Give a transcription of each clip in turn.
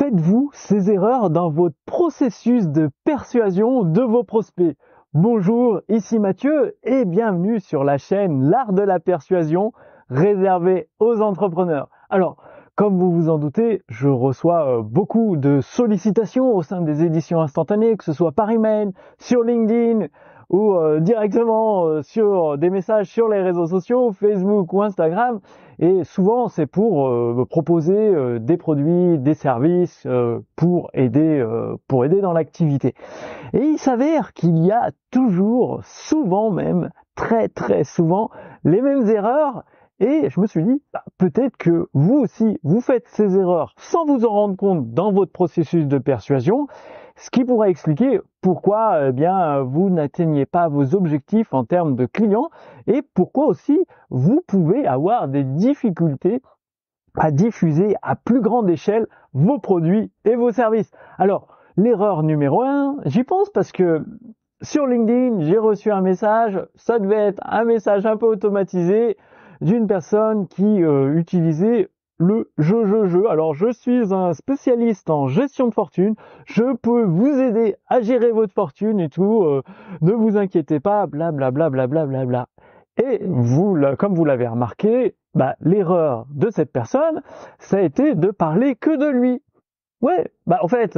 Faites-vous ces erreurs dans votre processus de persuasion de vos prospects? Bonjour, ici Mathieu et bienvenue sur la chaîne L'Art de la Persuasion réservée aux entrepreneurs. Alors, comme vous vous en doutez, je reçois beaucoup de sollicitations au sein des éditions instantanées, que ce soit par email, sur LinkedIn ou directement sur des messages sur les réseaux sociaux, Facebook ou Instagram. Et souvent, c'est pour me proposer des produits, des services pour aider dans l'activité. Et il s'avère qu'il y a toujours, souvent même, très souvent, les mêmes erreurs. Et je me suis dit, peut-être que vous aussi, vous faites ces erreurs sans vous en rendre compte dans votre processus de persuasion, ce qui pourrait expliquer pourquoi vous n'atteignez pas vos objectifs en termes de clients et pourquoi aussi vous pouvez avoir des difficultés à diffuser à plus grande échelle vos produits et vos services. Alors, l'erreur numéro 1, j'y pense parce que sur LinkedIn, j'ai reçu un message, ça devait être un message un peu automatisé d'une personne qui utilisait le je. Alors, je suis un spécialiste en gestion de fortune, je peux vous aider à gérer votre fortune et tout, ne vous inquiétez pas, blablabla. Et vous, comme vous l'avez remarqué, l'erreur de cette personne, ça a été de parler que de lui. Ouais, en fait,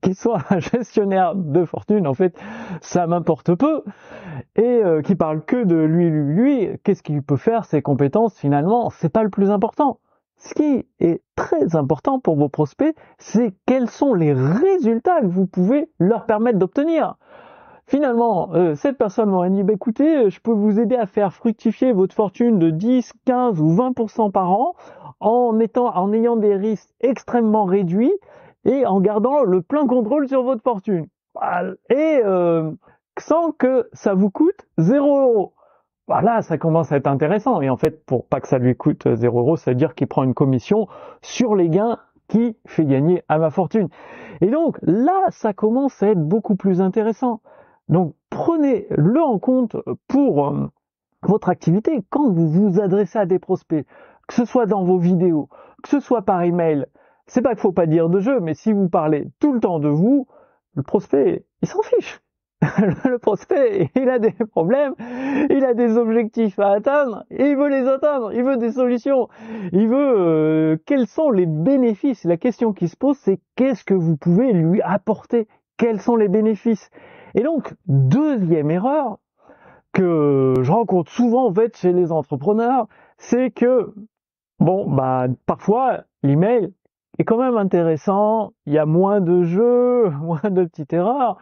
qu'il soit un gestionnaire de fortune, en fait, ça m'importe peu. Et qu'il parle que de lui, qu'est-ce qu'il peut faire, ses compétences, finalement, c'est pas le plus important. Ce qui est très important pour vos prospects, c'est quels sont les résultats que vous pouvez leur permettre d'obtenir. Finalement, cette personne m'aurait dit, écoutez, je peux vous aider à faire fructifier votre fortune de 10, 15 ou 20% par an en ayant des risques extrêmement réduits et en gardant le plein contrôle sur votre fortune. Et sans que ça vous coûte 0 €. Voilà, ça commence à être intéressant. Et en fait, pour pas que ça lui coûte 0 €, ça veut dire qu'il prend une commission sur les gains qu'il fait gagner à ma fortune. Et donc là, ça commence à être beaucoup plus intéressant. Donc prenez-le en compte pour votre activité quand vous vous adressez à des prospects, que ce soit dans vos vidéos, que ce soit par email. C'est pas qu'il faut pas dire de jeu, mais si vous parlez tout le temps de vous, le prospect, il s'en fiche. Le prospect, il a des problèmes, il a des objectifs à atteindre, et il veut les atteindre, il veut des solutions, il veut quels sont les bénéfices. La question qui se pose, c'est qu'est-ce que vous pouvez lui apporter? Quels sont les bénéfices? Et donc, deuxième erreur que je rencontre souvent en fait chez les entrepreneurs, c'est que parfois l'email est quand même intéressant, il y a moins de jeux, moins de petites erreurs.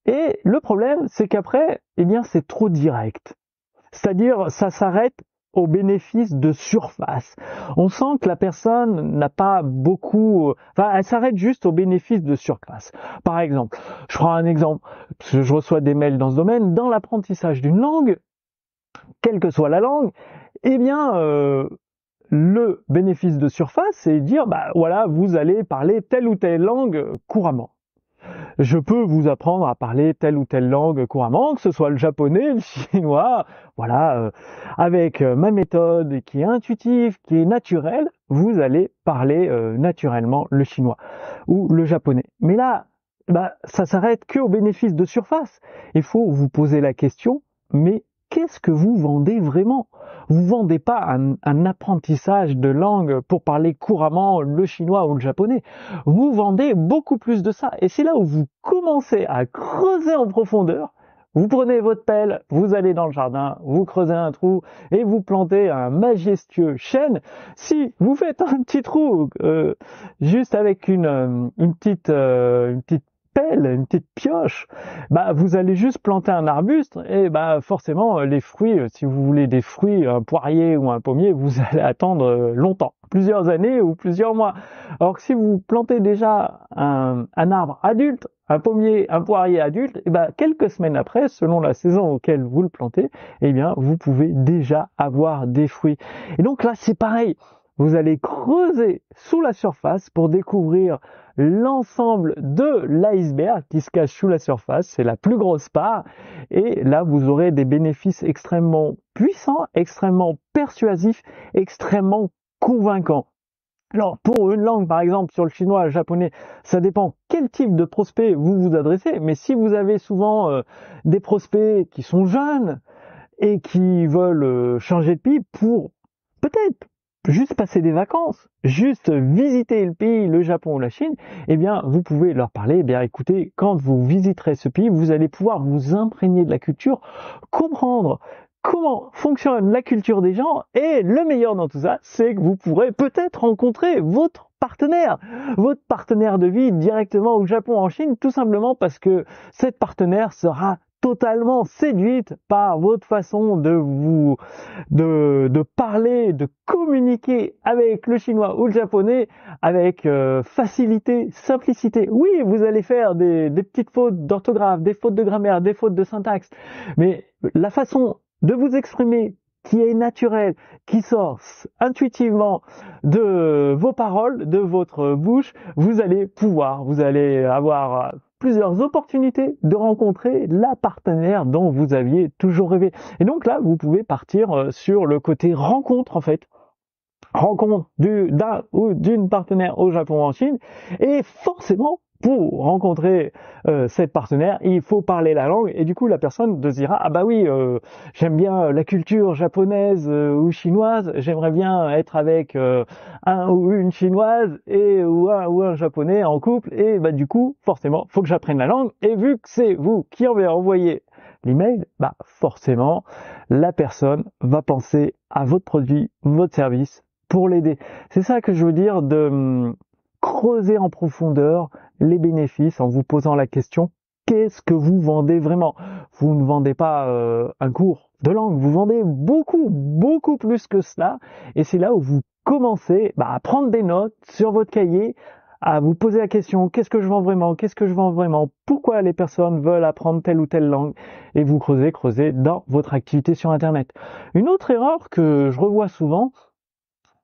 Et le problème, c'est qu'après, c'est trop direct. C'est-à-dire, ça s'arrête au bénéfice de surface. On sent que la personne n'a pas beaucoup... elle s'arrête juste au bénéfice de surface. Par exemple, je prends un exemple, parce que je reçois des mails dans ce domaine, dans l'apprentissage d'une langue, quelle que soit la langue, le bénéfice de surface, c'est dire, vous allez parler telle ou telle langue couramment. Je peux vous apprendre à parler telle ou telle langue couramment, que ce soit le japonais, le chinois, avec ma méthode qui est intuitive, qui est naturelle, vous allez parler naturellement le chinois ou le japonais. Mais là, ça s'arrête qu'au bénéfice de surface. Il faut vous poser la question, mais qu'est-ce que vous vendez vraiment? Vous vendez pas un apprentissage de langue pour parler couramment le chinois ou le japonais. Vous vendez beaucoup plus de ça. Et c'est là où vous commencez à creuser en profondeur. Vous prenez votre pelle, vous allez dans le jardin, vous creusez un trou et vous plantez un majestueux chêne. Si vous faites un petit trou juste avec une petite pelle, une petite pioche, vous allez juste planter un arbuste et forcément les fruits, si vous voulez des fruits, un poirier ou un pommier, vous allez attendre longtemps, plusieurs années ou plusieurs mois. Alors que si vous plantez déjà un arbre adulte, un pommier, un poirier adulte, quelques semaines après, selon la saison auquel vous le plantez, vous pouvez déjà avoir des fruits. Et donc là, c'est pareil. Vous allez creuser sous la surface pour découvrir l'ensemble de l'iceberg qui se cache sous la surface. C'est la plus grosse part. Et là, vous aurez des bénéfices extrêmement puissants, extrêmement persuasifs, extrêmement convaincants. Alors, pour une langue, par exemple, sur le chinois, le japonais, ça dépend quel type de prospect vous vous adressez. Mais si vous avez souvent des prospects qui sont jeunes et qui veulent changer de pays pour peut-être juste passer des vacances, juste visiter le pays, le Japon ou la Chine, eh bien, vous pouvez leur parler, eh bien, écoutez, quand vous visiterez ce pays, vous allez pouvoir vous imprégner de la culture, comprendre comment fonctionne la culture des gens, et le meilleur dans tout ça, c'est que vous pourrez peut-être rencontrer votre partenaire de vie directement au Japon, en Chine, tout simplement parce que cette partenaire sera totalement séduite par votre façon de parler, de communiquer avec le chinois ou le japonais avec facilité, simplicité. Oui, vous allez faire des petites fautes d'orthographe, des fautes de grammaire, des fautes de syntaxe, mais la façon de vous exprimer qui est naturelle, qui sort intuitivement de vos paroles, de votre bouche, vous allez avoir plusieurs opportunités de rencontrer la partenaire dont vous aviez toujours rêvé. Et donc là, vous pouvez partir sur le côté rencontre en fait. Rencontre d'un ou d'une partenaire au Japon ou en Chine, et forcément pour rencontrer cette partenaire, il faut parler la langue, et du coup la personne se dira ah bah oui, j'aime bien la culture japonaise ou chinoise, j'aimerais bien être avec un ou une chinoise et ou un japonais en couple, et bah du coup forcément faut que j'apprenne la langue, et vu que c'est vous qui avez envoyé l'email, bah forcément la personne va penser à votre produit, votre service pour l'aider. C'est ça que je veux dire de creuser en profondeur les bénéfices en vous posant la question qu'est-ce que vous vendez vraiment? Vous ne vendez pas un cours de langue, vous vendez beaucoup plus que cela, et c'est là où vous commencez à prendre des notes sur votre cahier, à vous poser la question qu'est-ce que je vends vraiment? Qu'est-ce que je vends vraiment? Pourquoi les personnes veulent apprendre telle ou telle langue? Et vous creusez dans votre activité sur Internet. Une autre erreur que je revois souvent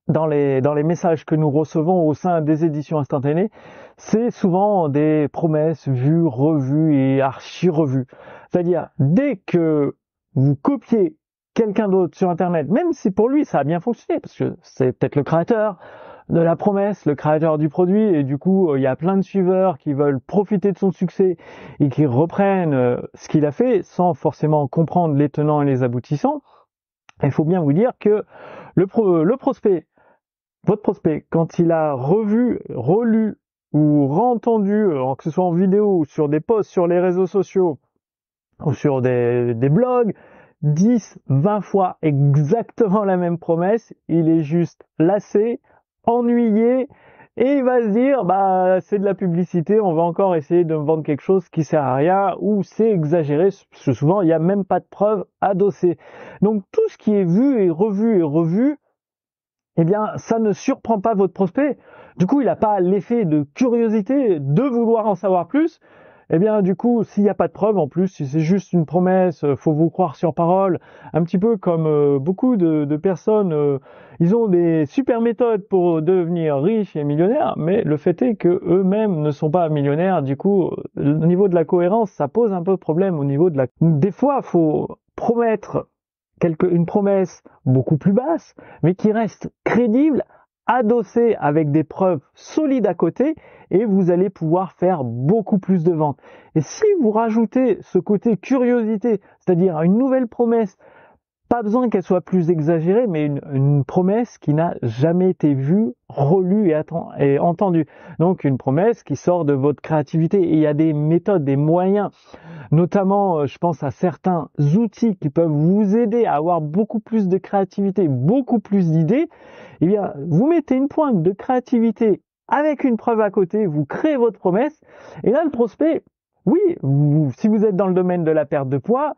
dans les messages que nous recevons au sein des éditions instantanées, c'est souvent des promesses vues, revues et archi-revues. C'est-à-dire, dès que vous copiez quelqu'un d'autre sur Internet, même si pour lui ça a bien fonctionné, parce que c'est peut-être le créateur de la promesse, le créateur du produit, et du coup, il y a plein de suiveurs qui veulent profiter de son succès et qui reprennent ce qu'il a fait sans forcément comprendre les tenants et les aboutissants. Il faut bien vous dire que le prospect, votre prospect, quand il a revu, relu ou re-entendu, que ce soit en vidéo ou sur des posts sur les réseaux sociaux ou sur des blogs, 10, 20 fois exactement la même promesse, il est juste lassé, ennuyé, et il va se dire, c'est de la publicité, on va encore essayer de me vendre quelque chose qui sert à rien, ou c'est exagéré, parce que souvent il n'y a même pas de preuves adossées. Donc tout ce qui est vu et revu, eh bien, ça ne surprend pas votre prospect. Du coup, il n'a pas l'effet de curiosité, de vouloir en savoir plus. Eh bien, du coup, s'il n'y a pas de preuve, en plus, si c'est juste une promesse, faut vous croire sur parole, un petit peu comme beaucoup de personnes, ils ont des super méthodes pour devenir riches et millionnaires, mais le fait est que eux-mêmes ne sont pas millionnaires. Du coup, au niveau de la cohérence, ça pose un peu de problème au niveau de la... Des fois, faut promettre une promesse beaucoup plus basse, mais qui reste crédible, adossée avec des preuves solides à côté, et vous allez pouvoir faire beaucoup plus de ventes. Et si vous rajoutez ce côté curiosité, c'est-à-dire une nouvelle promesse, pas besoin qu'elle soit plus exagérée, mais une promesse qui n'a jamais été vue, relue et entendue. Donc une promesse qui sort de votre créativité. Et il y a des méthodes, des moyens, notamment je pense à certains outils qui peuvent vous aider à avoir beaucoup plus de créativité, beaucoup plus d'idées. Eh bien, vous mettez une pointe de créativité avec une preuve à côté, vous créez votre promesse, et là le prospect, oui, si vous êtes dans le domaine de la perte de poids,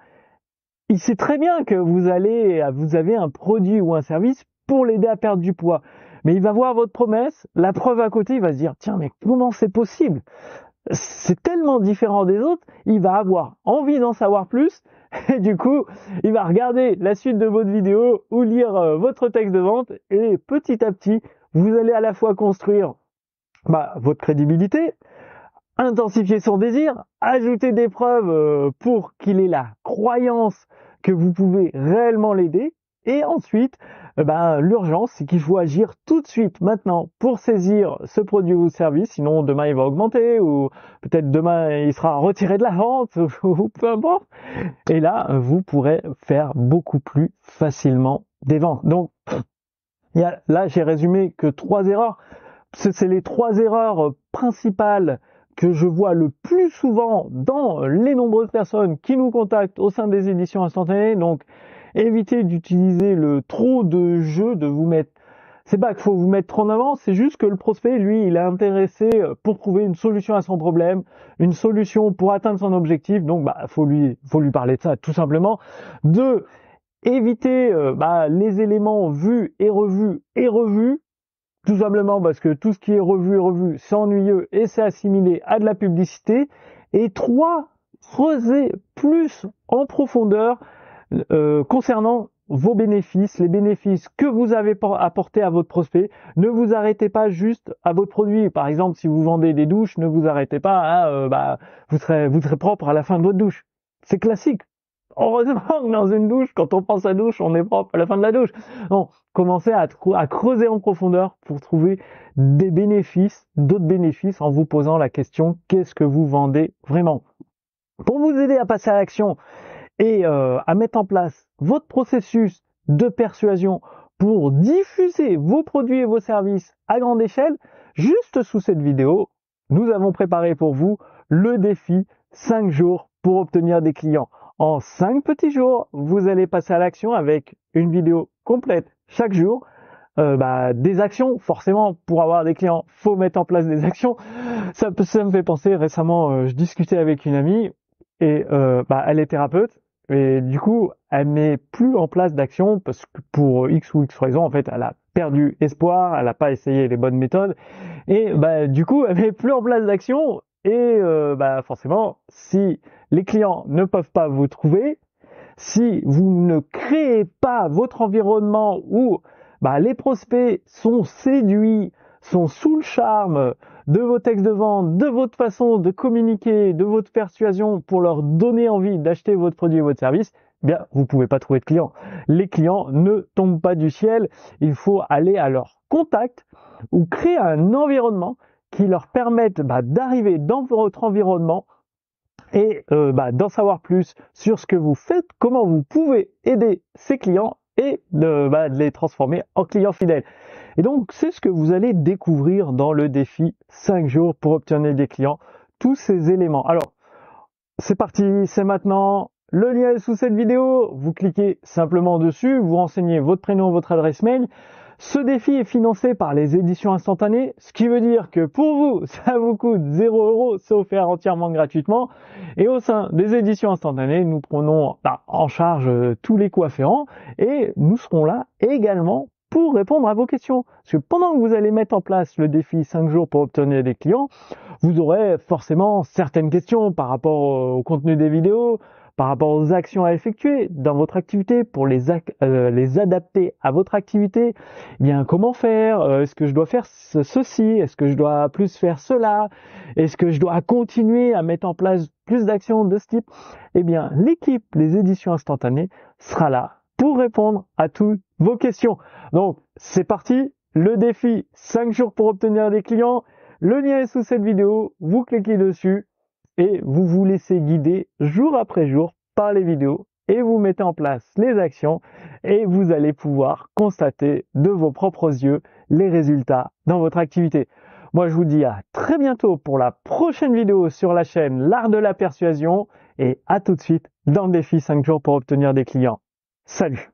il sait très bien que vous avez un produit ou un service pour l'aider à perdre du poids. Mais il va voir votre promesse, la preuve à côté, il va se dire, tiens, mais comment c'est possible? C'est tellement différent des autres, il va avoir envie d'en savoir plus, et du coup, il va regarder la suite de votre vidéo ou lire votre texte de vente, et petit à petit, vous allez à la fois construire votre crédibilité, intensifier son désir, ajouter des preuves pour qu'il ait la croyance que vous pouvez réellement l'aider, et ensuite l'urgence, c'est qu'il faut agir tout de suite, maintenant, pour saisir ce produit ou service, sinon demain il va augmenter, ou peut-être demain il sera retiré de la vente, ou peu importe. Et là, vous pourrez faire beaucoup plus facilement des ventes. Donc, là, j'ai résumé que 3 erreurs. C'est les 3 erreurs principales que je vois le plus souvent dans les nombreuses personnes qui nous contactent au sein des éditions instantanées. Donc, évitez d'utiliser le trop de jeu, de vous mettre... C'est pas qu'il faut vous mettre trop en avant, c'est juste que le prospect, lui, il est intéressé pour trouver une solution à son problème, une solution pour atteindre son objectif. Donc, faut lui parler de ça, tout simplement. 2, éviter les éléments vus et revus. Tout simplement parce que tout ce qui est revu, c'est ennuyeux et c'est assimilé à de la publicité. Et 3, creuser plus en profondeur concernant vos bénéfices, les bénéfices que vous avez apportés à votre prospect. Ne vous arrêtez pas juste à votre produit. Par exemple, si vous vendez des douches, ne vous arrêtez pas à vous serez propre à la fin de votre douche. C'est classique. Heureusement que dans une douche, quand on pense à douche, on est propre à la fin de la douche. Non, commencez à creuser en profondeur pour trouver des bénéfices, d'autres bénéfices, en vous posant la question, qu'est-ce que vous vendez vraiment? Pour vous aider à passer à l'action et à mettre en place votre processus de persuasion pour diffuser vos produits et vos services à grande échelle, juste sous cette vidéo, nous avons préparé pour vous le défi 5 jours pour obtenir des clients. En 5 petits jours, vous allez passer à l'action avec une vidéo complète chaque jour. Des actions, forcément, pour avoir des clients, faut mettre en place des actions. Ça me fait penser, récemment, je discutais avec une amie et elle est thérapeute et du coup, elle met plus en place d'actions parce que pour X ou X raison, en fait, elle a perdu espoir, elle n'a pas essayé les bonnes méthodes et du coup, elle met plus en place d'actions et forcément, si les clients ne peuvent pas vous trouver, si vous ne créez pas votre environnement où les prospects sont séduits, sont sous le charme de vos textes de vente, de votre façon de communiquer, de votre persuasion pour leur donner envie d'acheter votre produit et votre service, vous ne pouvez pas trouver de clients. Les clients ne tombent pas du ciel, il faut aller à leur contact ou créer un environnement qui leur permette d'arriver dans votre environnement et d'en savoir plus sur ce que vous faites, comment vous pouvez aider ces clients et de les transformer en clients fidèles. Et donc, c'est ce que vous allez découvrir dans le défi 5 jours pour obtenir des clients, tous ces éléments. Alors, c'est parti, c'est maintenant. Le lien est sous cette vidéo. Vous cliquez simplement dessus, vous renseignez votre prénom, votre adresse mail. Ce défi est financé par les éditions instantanées, ce qui veut dire que pour vous, ça vous coûte 0 €, c'est offert entièrement gratuitement. Et au sein des éditions instantanées, nous prenons en charge tous les coûts afférents et nous serons là également pour répondre à vos questions. Parce que pendant que vous allez mettre en place le défi 5 jours pour obtenir des clients, vous aurez forcément certaines questions par rapport au contenu des vidéos, par rapport aux actions à effectuer dans votre activité pour les adapter à votre activité. Eh bien, comment faire? Est-ce que je dois faire ceci? Est-ce que je dois plus faire cela? Est-ce que je dois continuer à mettre en place plus d'actions de ce type? Eh bien, l'équipe Les Éditions Instantanées sera là pour répondre à toutes vos questions. Donc, c'est parti. Le défi 5 jours pour obtenir des clients. Le lien est sous cette vidéo. Vous cliquez dessus et vous vous laissez guider jour après jour par les vidéos et vous mettez en place les actions et vous allez pouvoir constater de vos propres yeux les résultats dans votre activité. Moi, je vous dis à très bientôt pour la prochaine vidéo sur la chaîne L'Art de la Persuasion et à tout de suite dans le défi 5 jours pour obtenir des clients. Salut!